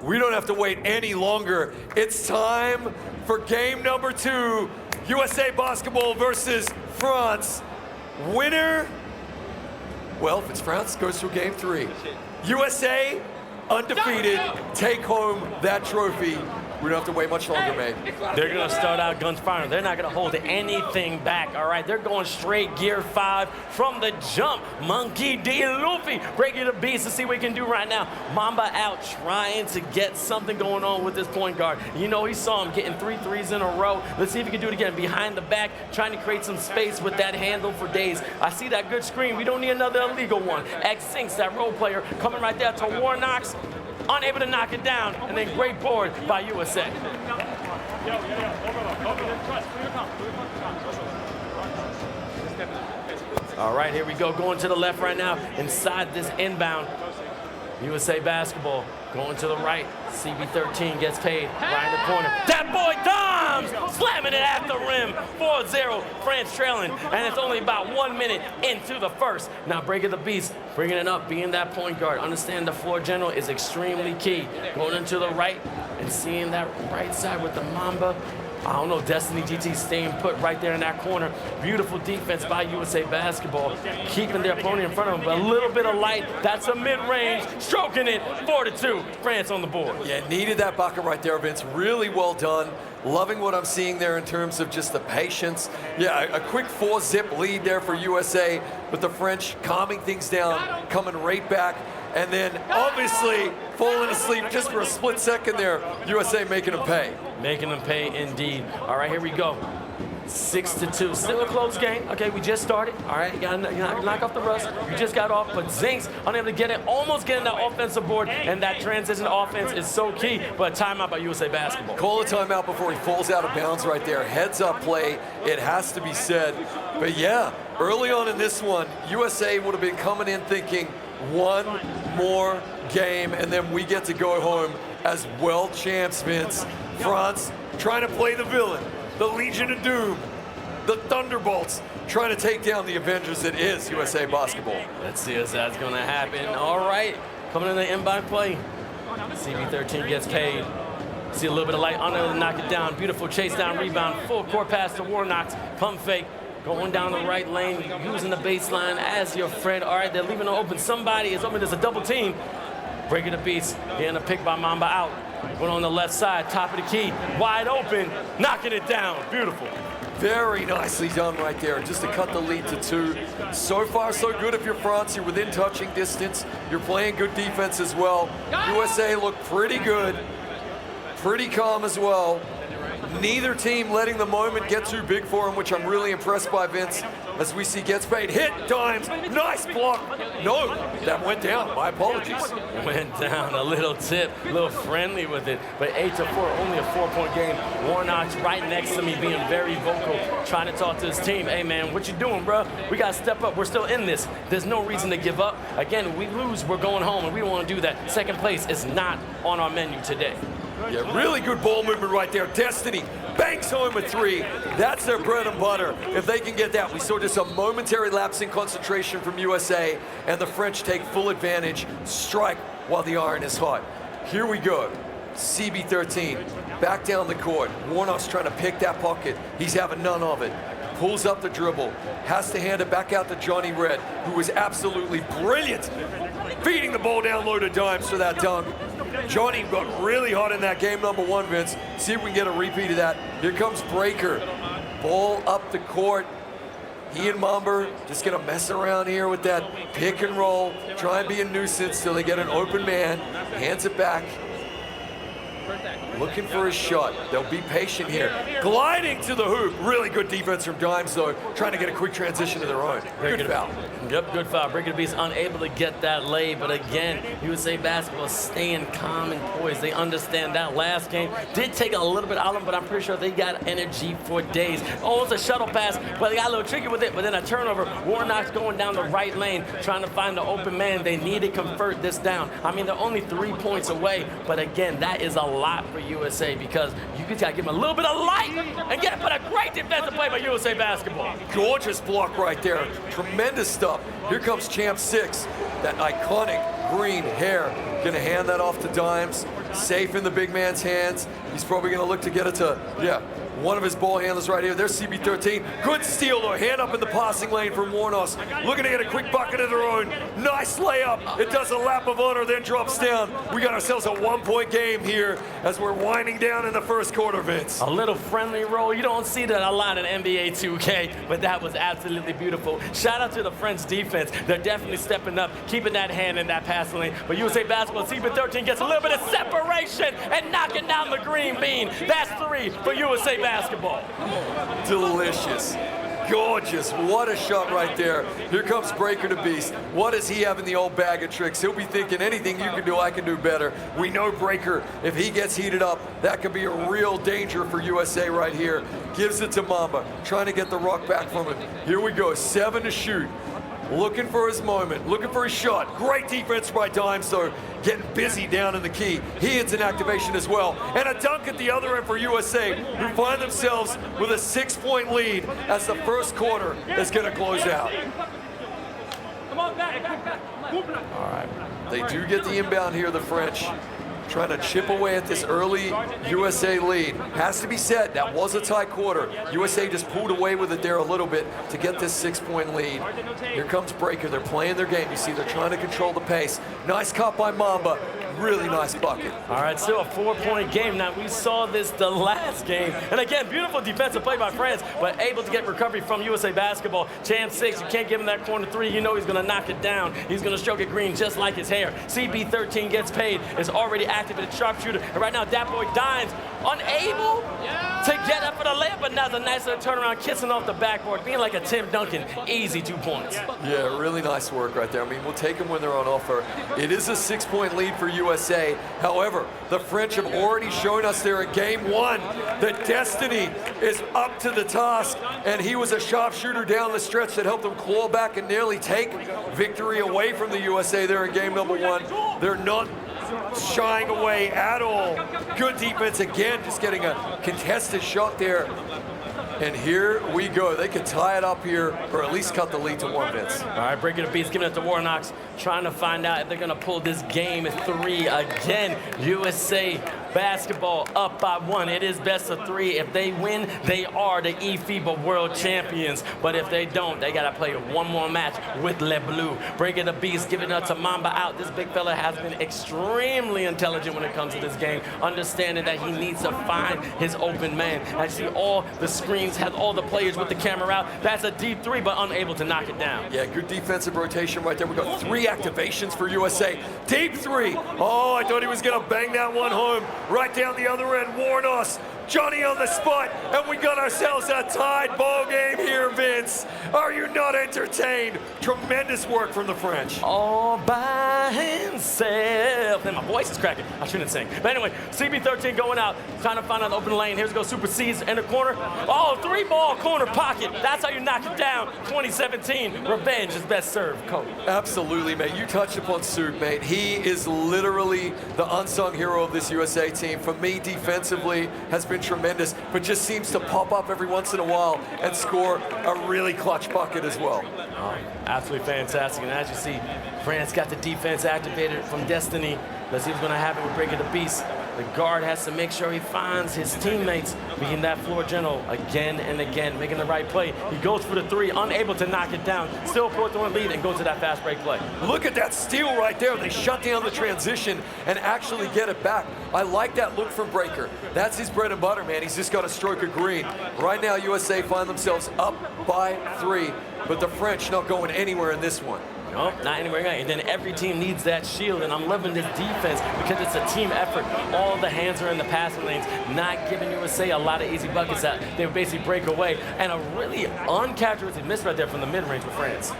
We don't have to wait any longer. It's time for game number 2, USA Basketball versus France. Winner, well, if it's France, goes through game 3. USA, undefeated, take home that trophy. We don't have to wait much longer, mate. They're going to start out guns firing. They're not going to hold anything back, all right? They're going straight gear 5 from the jump. Monkey D. Luffy breaking the beast to see what he can do right now. Mamba out trying to get something going on with this point guard. You know, he saw him getting 3 threes in a row. Let's see if he can do it again. Behind the back, trying to create some space with that handle for days. I see that good screen. We don't need another illegal one. X Sinks, that role player, coming right there to Warnox. Unable to knock it down, and then great board by USA. All right, here we go, going to the left right now, inside this inbound. USA Basketball going to the right. CB13 gets paid right in the corner. That boy Doms slamming it at the rim. 4-0, France trailing, and it's only about 1 minute into the first. Now breaking the beast, bringing it up, being that point guard. Understand the floor general is extremely key. Going into the right and seeing that right side with the Mamba. I don't know, Destiny GT staying put right there in that corner. Beautiful defense by USA Basketball, keeping their opponent in front of them, but a little bit of light. That's a mid-range, stroking it, 4-2, France on the board. Yeah, needed that bucket right there, Vince. Really well done. Loving what I'm seeing there in terms of just the patience. Yeah, a quick 4-zip lead there for USA, but the French calming things down, coming right back. And then obviously falling asleep just for a split second there. USA making them pay. Making them pay indeed. All right, here we go. 6-2, still a close game. Okay, we just started. All right, you gotta knock off the rust. You just got off, but Zinks unable to get it, almost getting that offensive board, and that transition offense is so key, but timeout by USA Basketball. Call a timeout before he falls out of bounds right there. Heads up play, it has to be said. But yeah, early on in this one, USA would have been coming in thinking, one more game, and then we get to go home as world champs, Vince. France trying to play the villain, the Legion of Doom, the Thunderbolts, trying to take down the Avengers that is USA Basketball. Let's see if that's going to happen. All right, coming in the inbound play. CB13 gets paid. See a little bit of light, unable to knock it down. Beautiful chase down, rebound, full court pass to Warnox, pump fake. Going down the right lane, using the baseline as your friend. All right, they're leaving it open. Somebody is open. There's a double team. Breaking the beast. Getting a pick by Mamba out. Going on the left side, top of the key. Wide open, knocking it down. Beautiful. Very nicely done right there, just to cut the lead to 2. So far, so good if you're France. You're within touching distance. You're playing good defense as well. USA look pretty good. Pretty calm as well. Neither team letting the moment get too big for him, which I'm really impressed by, Vince. As we see gets paid, hit, Dimes, nice block. No, that went down, my apologies. Went down, a little tip, a little friendly with it, but 8-4, only a 4-point game. Warnock's right next to me being very vocal, trying to talk to his team. Hey man, what you doing, bro? We gotta step up, we're still in this. There's no reason to give up. Again, we lose, we're going home, and we don't wanna do that. Second place is not on our menu today. Yeah, really good ball movement right there. Destiny banks home a 3. That's their bread and butter. If they can get that, we saw just a momentary lapse in concentration from USA, and the French take full advantage, strike while the iron is hot. Here we go. CB13 back down the court. Warnock's trying to pick that pocket. He's having none of it. Pulls up the dribble, has to hand it back out to Johnny Red, who was absolutely brilliant, feeding the ball down low to Dimes for that dunk. Johnny got really hot in that game number 1, Vince. See if we can get a repeat of that. Here comes Breaker. Ball up the court. He and Mamba just gonna mess around here with that pick and roll, try and be a nuisance till they get an open man, hands it back. Looking for a shot. They'll be patient here. Gliding to the hoop. Really good defense from Dimes, though. Trying to get a quick transition to their own. Good foul. Yep, good foul. Breaking the Beast unable to get that lay, but again, USA Basketball staying calm and poised. They understand that last game did take a little bit out of them, but I'm pretty sure they got energy for days. Oh, it's a shuttle pass, but they got a little tricky with it, but then a turnover. Warnock's going down the right lane, trying to find the open man. They need to convert this down. I mean, they're only 3 points away, but again, that is a lot for USA because you just got to give them a little bit of light and get it. But a great defensive play by USA Basketball. Gorgeous block right there. Tremendous stuff. Here comes Champ 6. That iconic green hair. Gonna hand that off to Dimes. safe in the big man's hands. He's probably going to look to get it to, one of his ball handlers right here. There's CB13. Good steal, though. Hand up in the passing lane from Warnos. Looking to get a quick bucket of their own. Nice layup. It does a lap of honor, then drops down. We got ourselves a 1-point game here as we're winding down in the first quarter, Vince. A little friendly roll. You don't see that a lot in NBA 2K, but that was absolutely beautiful. Shout out to the French defense. They're definitely stepping up, keeping that hand in that passing lane. But USA Basketball, CB13 gets a little bit of separation and knocking down the green bean. That's 3 for USA Basketball. Delicious. Gorgeous. What a shot right there. Here comes Breaker the Beast. What does he have in the old bag of tricks? He'll be thinking anything you can do, I can do better. We know Breaker, if he gets heated up, that could be a real danger for USA right here. Gives it to Mamba, trying to get the rock back from him. Here we go, 7 to shoot. Looking for his moment, looking for his shot. Great defense by Dimes, though, getting busy down in the key. He hits an activation as well. And a dunk at the other end for USA, who find themselves with a 6-point lead as the first quarter is going to close out. All right, they do get the inbound here, the French. Trying to chip away at this early USA lead. Has to be said, that was a tight quarter. USA just pulled away with it there a little bit to get this 6-point lead. Here comes Breaker. They're playing their game. You see, they're trying to control the pace. Nice cut by Mamba. Really nice bucket. All right, still a 4-point game. Now, we saw this the last game. And again, beautiful defensive play by France, but able to get recovery from USA Basketball. Champ 6, you can't give him that corner 3. You know he's going to knock it down. He's going to stroke it green just like his hair. CB13 gets paid, is already activated sharpshooter. And right now, that boy Dimes unable to get up for the layup, but now it's a nice little turnaround, kissing off the backboard, being like a Tim Duncan. Easy 2 points. Yeah, really nice work right there. I mean, we'll take them when they're on offer. It is a 6-point lead for USA. However, the French have already shown us there in game 1 that Destiny is up to the task, and he was a sharpshooter down the stretch that helped them claw back and nearly take victory away from the USA there in game number 1. They're not shying away at all. Good defense again, just getting a contested shot there. And here we go. They could tie it up here, or at least cut the lead to 1, Vince. All right, Breaking the Beast, giving it to Warnox, trying to find out if they're going to pull this game at 3 again. USA Basketball up by 1. It is best of 3. If they win, they are the eFIBA World Champions. But if they don't, they got to play 1 more match with Le Bleu. Breaking the Beast, giving it to Mamba out. This big fella has been extremely intelligent when it comes to this game, understanding that he needs to find his open man. I see all the screens, has all the players with the camera out. That's a deep 3, but unable to knock it down. Yeah, good defensive rotation right there. We got 3 activations for USA. Deep 3. Oh, I thought he was going to bang that one home. Right down the other end, Warnos. Johnny on the spot, and we got ourselves a tied ball game here, Vince. Are you not entertained? Tremendous work from the French. All by himself. And my voice is cracking. I shouldn't sing. But anyway, CB13 going out, trying to find an open lane. Here's go Super C's in the corner. Oh, 3-ball corner pocket. That's how you knock it down. 2017, revenge is best served, Coach. Absolutely, mate. You touched upon Suk, mate. He is literally the unsung hero of this USA team. For me, defensively, has been tremendous, but just seems to pop up every once in a while and score a really clutch bucket as well. Oh, absolutely fantastic. And as you see, France got the defense activated from Destiny. Let's see what's going to happen with Breaking the Beast. The guard has to make sure he finds his teammates, being that floor general again and again, making the right play. He goes for the 3, unable to knock it down. Still put the lead and go to that fast break play. Look at that steal right there. They shut down the transition and actually get it back. I like that look from Breaker. That's his bread and butter, man. He's just got a stroke of green. Right now, USA find themselves up by 3, but the French not going anywhere in this one. No, not anywhere. And then every team needs that shield, and I'm loving this defense because it's a team effort. All the hands are in the passing lanes, not giving USA a lot of easy buckets that they would basically break away. And a really uncharacteristic miss right there from the mid-range for France.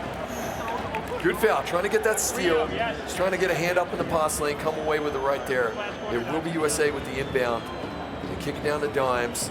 Good foul, trying to get that steal. Just trying to get a hand up in the pass lane, come away with it right there. It will be USA with the inbound. They kick it down to Dimes.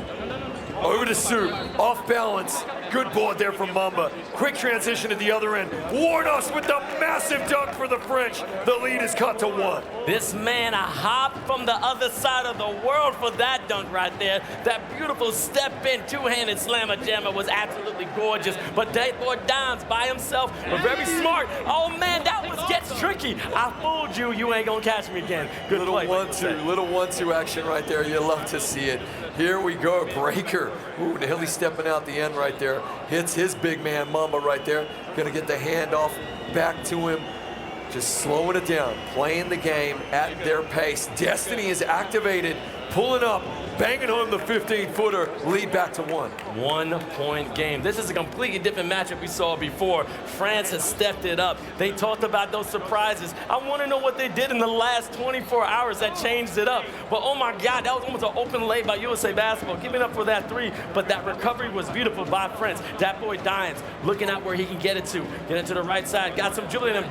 Over to Suk, off balance. Good board there from Mamba. Quick transition to the other end. Warnos with the massive dunk for the French. The lead is cut to 1. This man hopped from the other side of the world for that dunk right there. That beautiful step-in, two-handed slammer jammer was absolutely gorgeous. But that boy Dimes by himself, but very smart. Oh man, that one gets tricky. I fooled you. You ain't gonna catch me again. Good Little play. 1-2, little 1-2 action right there. You love to see it. Here we go, Breaker. Ooh, Hilly stepping out the end right there. Hits his big man, Mamba, right there. Gonna get the handoff back to him. Just slowing it down, playing the game at their pace. Destiny is activated, pulling up, banging home the 15-footer, lead back to 1. 1-point game. This is a completely different matchup we saw before. France has stepped it up. They talked about those surprises. I want to know what they did in the last 24 hours that changed it up. But oh my God, that was almost an open lay by USA Basketball, giving up for that 3. But that recovery was beautiful by France. That boy Dimes looking at where he can get it to. Get it to the right side. Got some dribbling him.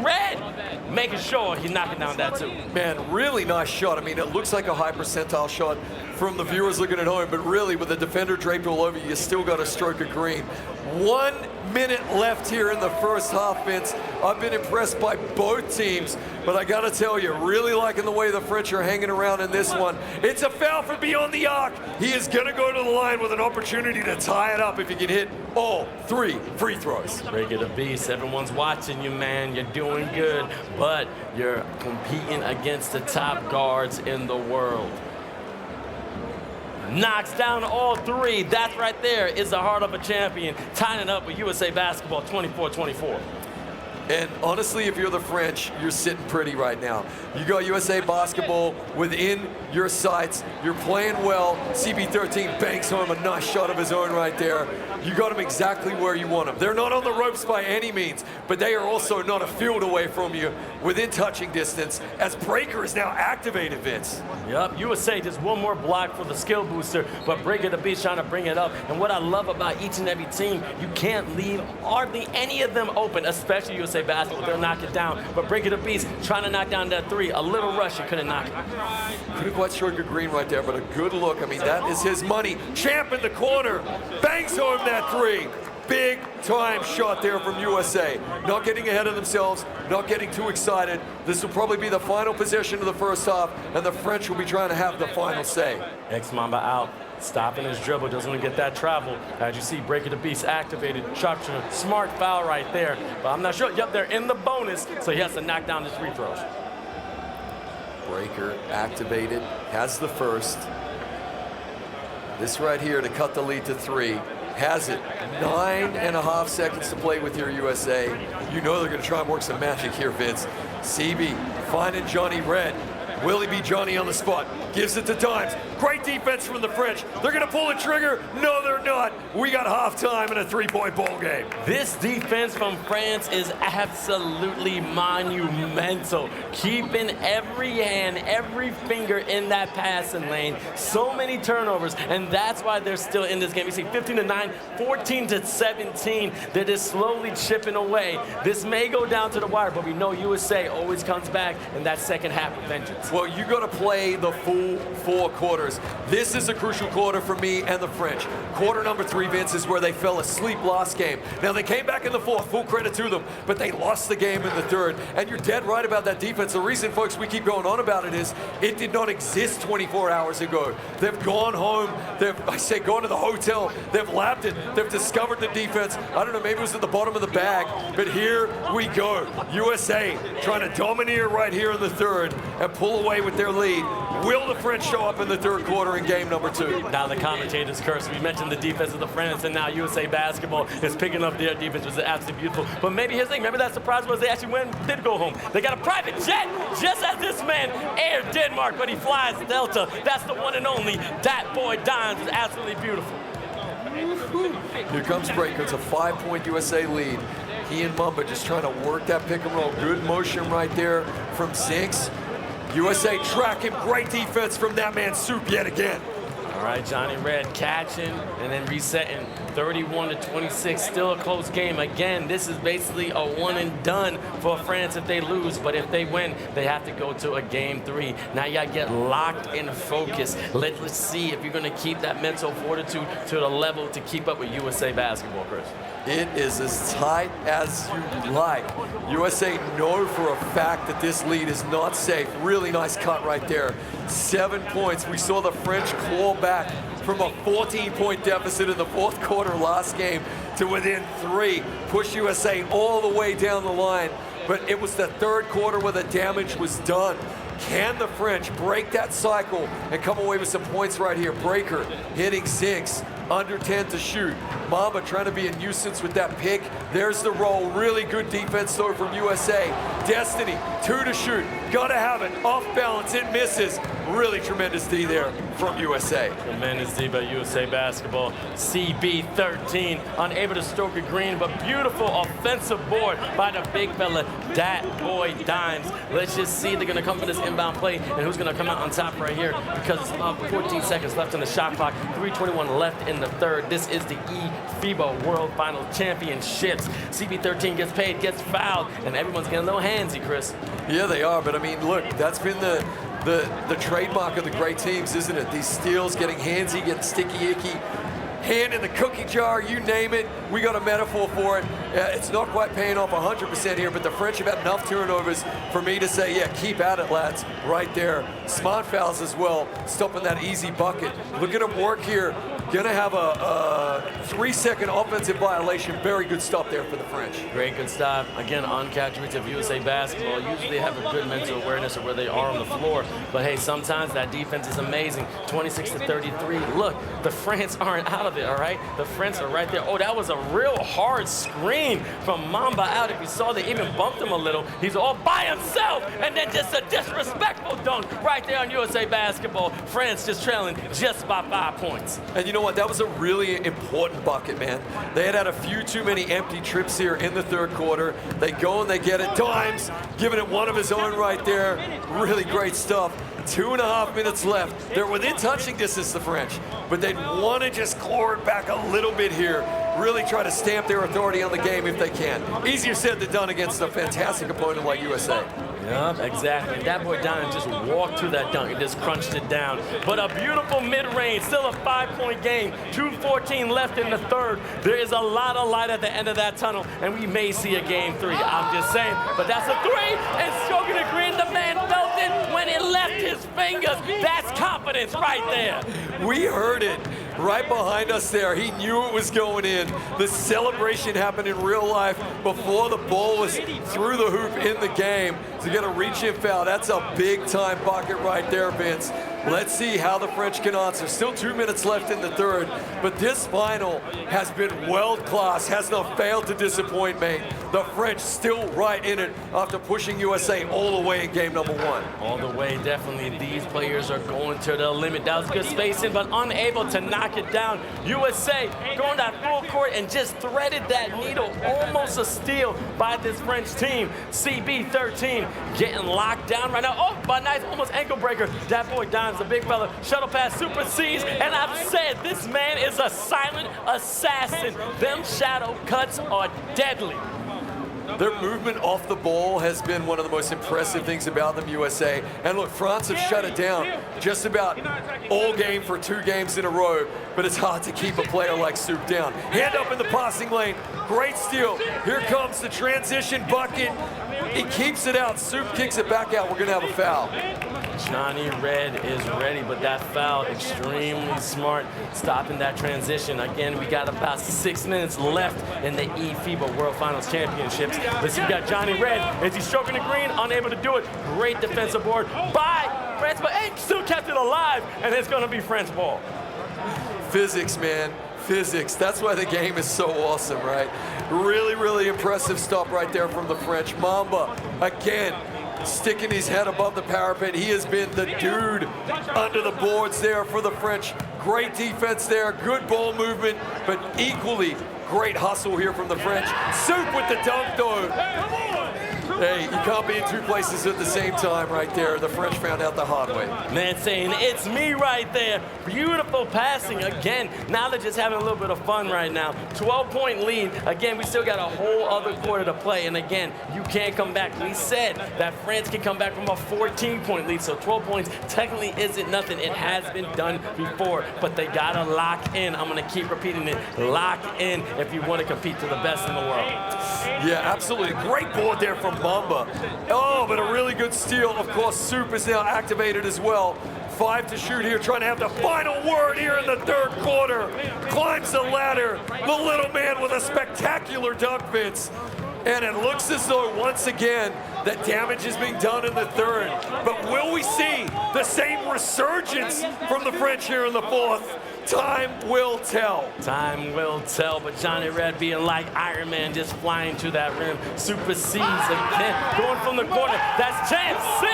Red! Making sure he's knocking down that 2. Man, really nice shot. I mean, it looks like a high percentile shot from the viewers looking at home, but really with the defender draped all over you, still got a stroke of green. 1 minute left here in the first half, Vince. I've been impressed by both teams, but I gotta tell you, really liking the way the French are hanging around in this one. It's a foul for beyond the arc. He is gonna go to the line with an opportunity to tie it up if he can hit all 3 free throws. Break it a beast. Everyone's watching you, man. You're doing good, but you're competing against the top guards in the world. Knocks down all 3. That right there is the heart of a champion. Tying it up with USA Basketball 24-24. And honestly, if you're the French, you're sitting pretty right now. You got USA Basketball within your sights. You're playing well. CB13 banks home a nice shot of his own right there. You got him exactly where you want him. They're not on the ropes by any means, but they are also not a field away from you, within touching distance, as Breaker is now activated, Vince. Yep, USA just one more block for the skill booster, but Breaker the Beast trying to bring it up. And what I love about each and every team, you can't leave hardly any of them open, especially USA Basketball. They'll knock it down. But Breaker the Beast trying to knock down that 3. A little rush, you couldn't knock it. Couldn't quite stroke a green right there, but a good look. I mean, that is his money. Champ in the corner, bangs home that 3. Big time shot there from USA. Not getting ahead of themselves, not getting too excited. This will probably be the final possession of the first half, and the French will be trying to have the final say. Ex-Mamba out, stopping his dribble, doesn't want to get that travel. As you see, Breaker the Beast activated. Sharpshooter, smart foul right there. But I'm not sure. Yep, they're in the bonus, so he has to knock down his free throws. Breaker activated, has the first. This right here to cut the lead to 3. Has it. 9.5 seconds to play with here, USA. You know they're going to try and work some magic here, Vince. CB finding Johnny Red. Will he be Johnny on the spot? Gives it to Dimes. Great defense from the French. They're going to pull the trigger. No, they're not. We got halftime in a 3-point ball game. This defense from France is absolutely monumental. Keeping every hand, every finger in that passing lane. So many turnovers, and that's why they're still in this game. You see 15-9, 14-17. They're just slowly chipping away. This may go down to the wire, but we know USA always comes back in that second half with vengeance. Well, you got to play the full 4 quarters. This is a crucial quarter for me and the French. Quarter number 3, Vince, is where they fell asleep last game. Now, they came back in the 4th, full credit to them, but they lost the game in the 3rd. And you're dead right about that defense. The reason, folks, we keep going on about it is it did not exist 24 hours ago. They've gone home. They've gone to the hotel. They've lapped it. They've discovered the defense. I don't know, maybe it was at the bottom of the bag, but here we go. USA trying to domineer right here in the 3rd and pull away with their lead. Will the French show up in the 3rd quarter in game number 2? Now the commentators curse. We mentioned the defense of the France, and now USA Basketball is picking up their defense, which is absolutely beautiful. But maybe here's the thing. Maybe that surprise was they actually did go home. They got a private jet, just as this man aired Denmark, but he flies Delta. That's the one and only. That boy Dimes is absolutely beautiful. Here comes Breaker. It's a 5-point USA lead. He and Mamba just trying to work that pick and roll. Good motion right there from Zinks. USA tracking, great defense from that man Soup yet again. All right, Johnny Red catching and then resetting. 31-26, still a close game. Again, this is basically a one and done for France if they lose, but if they win, they have to go to a game 3. Now you gotta get locked in focus. Let's see if you're gonna keep that mental fortitude to the level to keep up with USA basketball, Chris. It is as tight as you like. USA know for a fact that this lead is not safe. Really nice cut right there. 7 points. We saw the French claw back from a 14-point deficit in the fourth quarter last game to within 3. Push USA all the way down the line. But it was the third quarter where the damage was done. Can the French break that cycle and come away with some points right here? Breaker hitting 6, under 10 to shoot. Mamba trying to be a nuisance with that pick. There's the roll. Really good defense though from USA. Destiny, 2 to shoot. Gotta have it. Off balance, it misses. Really tremendous D there from USA. Tremendous D by USA basketball. CB13 unable to stroke a green, but beautiful offensive board by the big fella, Dat Boy Dimes. Let's just see, they're gonna come for this inbound play and who's gonna come out on top right here because it's about 14 seconds left on the shot clock. 3:21 left in the third. This is the eFIBA World Final Championships. CB13 gets paid, gets fouled, and everyone's getting a little handsy, Chris. Yeah, they are, but I mean, look, that's been the trademark of the great teams, isn't it? These steals, getting handsy, getting sticky, icky, hand in the cookie jar, you name it. We got a metaphor for it. It's not quite paying off 100% here, but the French have had enough turnovers for me to say, yeah, keep at it, lads, right there. Smart fouls as well, stopping that easy bucket. Look at him work here. Gonna have a 3-second offensive violation. Very good stop there for the French. Great, good stop. Again, uncharacteristic of USA basketball. Usually they have a good mental awareness of where they are on the floor. But hey, sometimes that defense is amazing. 26-33. Look, the France aren't out of it, all right? The French are right there. Oh, that was a real hard screen from Mamba out. If you saw, they even bumped him a little. He's all by himself. And then just a disrespectful dunk right there on USA basketball. France just trailing just by 5 points. And you know what? That was a really important bucket, man. They had a few too many empty trips here in the third quarter. They go and they get it. Dimes giving it one of his own right there. Really great stuff. 2.5 minutes left. They're within touching distance, the French, but they'd want to just claw it back a little bit here. Really try to stamp their authority on the game if they can. Easier said than done against a fantastic opponent like USA. Yep, exactly. That boy Diamond just walked through that dunk and just crunched it down. But a beautiful mid-range, still a 5-point game. 2:14 left in the third. There is a lot of light at the end of that tunnel, and we may see a game 3. I'm just saying, but that's a 3, and stroking the green, the man felt it when it left his fingers. That's confidence right there. We heard it right behind us there. He knew it was going in. The celebration happened in real life before the ball was through the hoop in the game. To get a reach-in foul, that's a big-time bucket right there, Vince. Let's see how the French can answer. Still 2 minutes left in the third, but this final has been world-class, has not failed to disappoint, mate. The French still right in it after pushing USA all the way in game number 1. All the way, definitely. These players are going to the limit. That was good spacing, but unable to knock it down. USA going that full court and just threaded that needle. Almost a steal by this French team. CB13 getting locked down right now. Oh, but nice, almost ankle breaker. That boy Dimes, the big fella. Shuttle pass supersedes, and I've said this man is a silent assassin. Them shadow cuts are deadly. Their movement off the ball has been one of the most impressive things about them, USA. And look, France have shut it down just about all game for 2 games in a row, but it's hard to keep a player like Soup down. Hand up in the passing lane, great steal. Here comes the transition bucket. He keeps it out, Soup kicks it back out. We're gonna have a foul. Johnny Red is ready, but that foul, extremely smart, stopping that transition. Again, we got about 6 minutes left in the eFIBA World Finals Championships. Let's see, we got Johnny Red. Is he stroking the green? Unable to do it. Great defensive board by France, but hey, still kept it alive, and it's gonna be French ball. Physics, man. Physics. That's why the game is so awesome, right? Really, really impressive stop right there from the French. Mamba, again, sticking his head above the parapet. He has been the dude under the boards there for the French. Great defense there, good ball movement, but equally great hustle here from the French. Soup with the dunk, though. Hey, you can't be in two places at the same time right there. The French found out the hard way. Man saying, it's me right there. Beautiful passing again. Now they're just having a little bit of fun right now. 12-point lead. Again, we still got a whole other quarter to play. And again, you can't come back. We said that France can come back from a 14-point lead. So 12 points technically isn't nothing. It has been done before. But they got to lock in. I'm going to keep repeating it. Lock in if you want to compete to the best in the world. Yeah, absolutely. Great board there from Mamba. Oh, but a really good steal. Of course, Soup is now activated as well. 5 to shoot here, trying to have the final word here in the third quarter. Climbs the ladder. The little man with a spectacular dunk, Vince. And it looks as though, once again, that damage is being done in the third. But will we see the same resurgence from the French here in the fourth? Time will tell. Time will tell, but Johnny Red being like Iron Man, just flying to that rim, supersedes again, going from the corner. That's chance 6,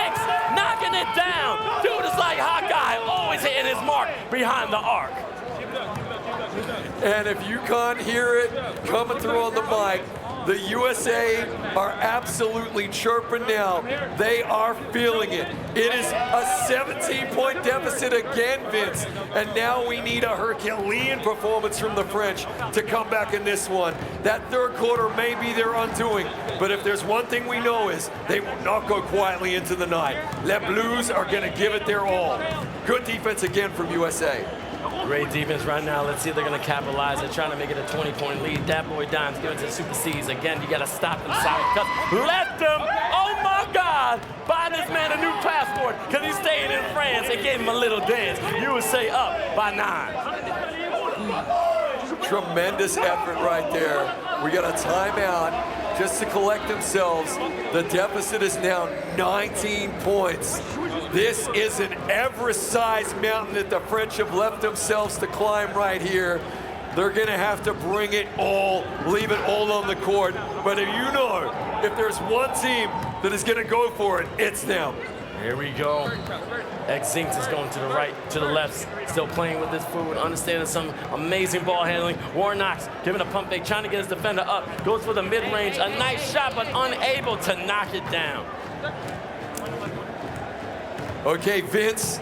knocking it down. Dude is like Hawkeye, always hitting his mark behind the arc. And if you can't hear it coming through on the mic, the USA are absolutely chirping now. They are feeling it. It is a 17-point deficit again, Vince. And now we need a Herculean performance from the French to come back in this one. That third quarter may be their undoing, but if there's one thing we know is they will not go quietly into the night. Les Blues are going to give it their all. Good defense again from USA. Great defense right now. Let's see if they're going to capitalize. They're trying to make it a 20-point lead. That boy Dimes giving it to Super C's. Again, you got to stop them. Left him. Oh, my God. Buy this man a new passport because he's staying in France and gave him a little dance. USA up by 9. Tremendous effort right there. We got a timeout just to collect themselves. The deficit is now 19 points. This is an Everest-sized mountain that the French have left themselves to climb right here. They're going to have to bring it all, leave it all on the court. But if you know, if there's one team that is going to go for it, it's them. Here we go. Zinks is going to the right, to the left, still playing with his food, understanding some amazing ball handling. Warnock's giving a pump fake, trying to get his defender up. Goes for the mid-range, a nice shot, but unable to knock it down. Okay, Vince,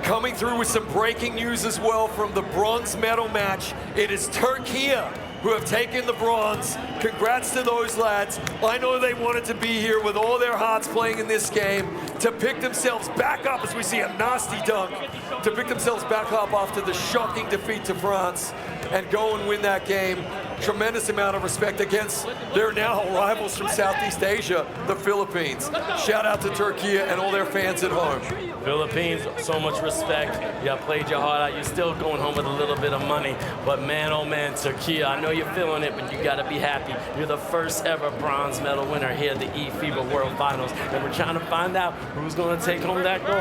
coming through with some breaking news as well from the bronze medal match. It is Turkey who have taken the bronze. Congrats to those lads. I know they wanted to be here with all their hearts playing in this game to pick themselves back up as we see a nasty dunk, to pick themselves back up after the shocking defeat to France and go and win that game. Tremendous amount of respect against their now rivals from Southeast Asia, the Philippines. Shout out to Turkey and all their fans at home. Philippines, so much respect. You played your heart out. You're still going home with a little bit of money. But man, oh man, Turkey, I know you're feeling it, but you got to be happy. You're the first ever bronze medal winner here at the eFIBA World Finals. And we're trying to find out who's going to take home that gold.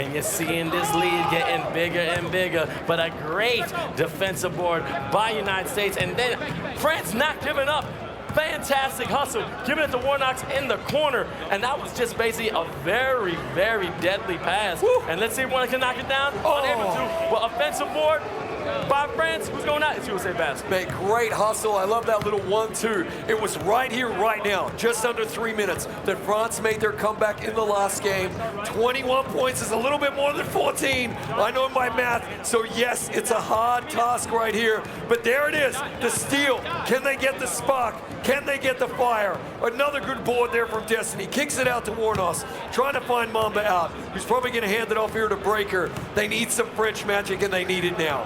And you're seeing this lead getting bigger and bigger. But a great defensive board by United States. And then France not giving up. Fantastic hustle, giving it to Warnock's in the corner, and that was just basically a very, very deadly pass. Woo. And let's see if Warnock can knock it down. Unable to, but offensive board by France. Who's going out? It's USA basketball. Man, great hustle. I love that little 1-2. It was right here, right now, just under 3 minutes, that France made their comeback in the last game. 21 points is a little bit more than 14. I know my math, so yes, it's a hard task right here. But there it is, the steal. Can they get the spark? Can they get the fire? Another good board there from Destiny. Kicks it out to Warnos, trying to find Mamba out, who's probably going to hand it off here to Breaker. They need some French magic, and they need it now.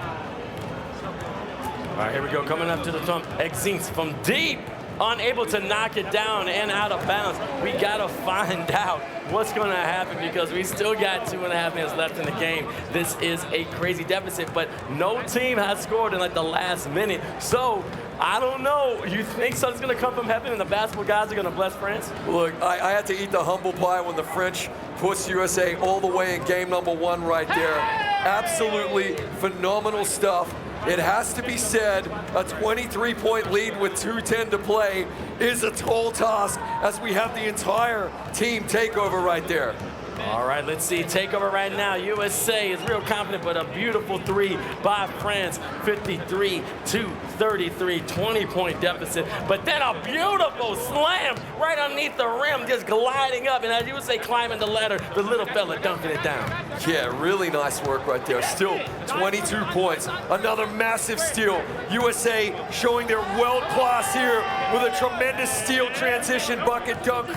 All right, here we go, coming up to the thumb. Zinks from deep, unable to knock it down and out of bounds. We gotta find out what's gonna happen because we still got 2.5 minutes left in the game. This is a crazy deficit, but no team has scored in like the last minute. So, I don't know. You think something's gonna come from heaven and the basketball guys are gonna bless France? Look, I had to eat the humble pie when the French pushed USA all the way in game number 1 right there. Absolutely phenomenal stuff. It has to be said, a 23-point lead with 2:10 to play is a tall task as we have the entire team takeover right there. All right, let's see. Takeover right now. USA is real confident, but a beautiful three by France. 53-33, 20-point deficit. But then a beautiful slam right underneath the rim, just gliding up. And as USA climbing the ladder, the little fella dunking it down. Yeah, really nice work right there. Still 22 points. Another massive steal. USA showing their world class here with a tremendous steal transition bucket dunk.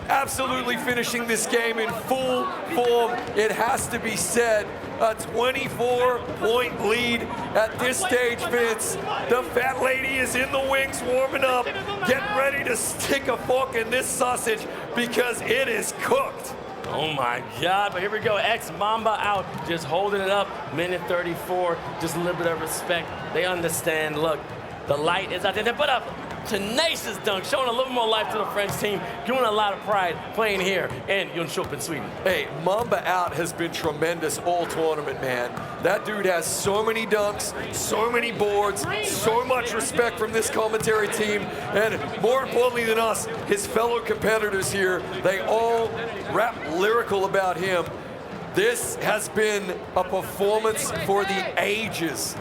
Absolutely finishing this game in full form. It has to be said, a 24-point lead at this stage, Vince. The fat lady is in the wings warming up, getting ready to stick a fork in this sausage because it is cooked. Oh my God, but here we go. Ex-Mamba out, just holding it up. Minute 34, just a little bit of respect. They understand, look, the light is out there. They put up tenacious dunk, showing a little more life to the French team, giving a lot of pride playing here in Jönköping, Sweden. Hey, Mamba out has been tremendous all tournament, man. That dude has so many dunks, so many boards, so much respect from this commentary team, and more importantly than us, his fellow competitors here, they all rap lyrical about him. This has been a performance for the ages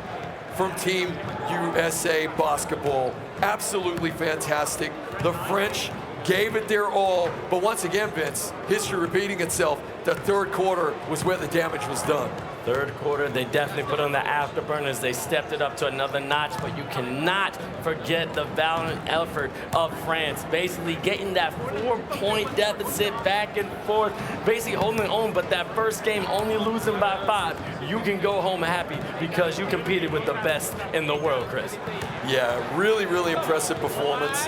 from Team USA basketball. Absolutely fantastic. The French gave it their all, but once again, Vince, history repeating itself, the third quarter was where the damage was done. Third quarter, they definitely put on the afterburners. They stepped it up to another notch, but you cannot forget the valiant effort of France, basically getting that 4-point deficit back and forth, basically holding on, but that first game only losing by 5. You can go home happy because you competed with the best in the world, Chris. Yeah, really, really impressive performance.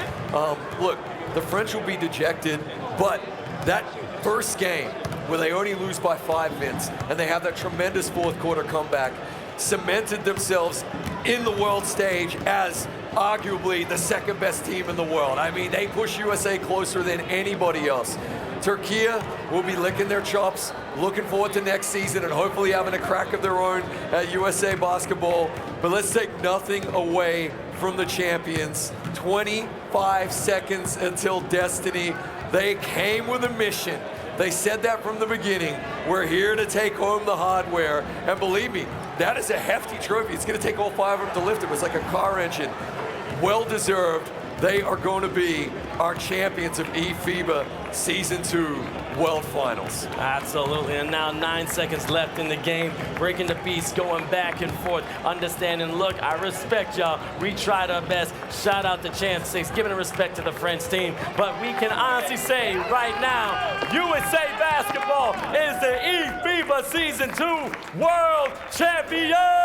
Look, the French will be dejected, but that first game where they only lose by 5, Vince, and they have that tremendous fourth quarter comeback, cemented themselves in the world stage as arguably the second best team in the world. I mean, they push USA closer than anybody else. Turkey will be licking their chops, looking forward to next season and hopefully having a crack of their own at USA basketball. But let's take nothing away from the champions. 25 seconds until destiny. They came with a mission. They said that from the beginning. We're here to take home the hardware. And believe me, that is a hefty trophy. It's going to take all 5 of them to lift it. It's like a car engine. Well deserved. They are going to be our champions of eFIBA Season 2 World Finals. Absolutely, and now 9 seconds left in the game. Breaking the beast, going back and forth, understanding, look, I respect y'all. We tried our best. Shout out to Chance 6, giving a respect to the French team. But we can honestly say right now, USA Basketball is the eFIBA Season 2 World Champion!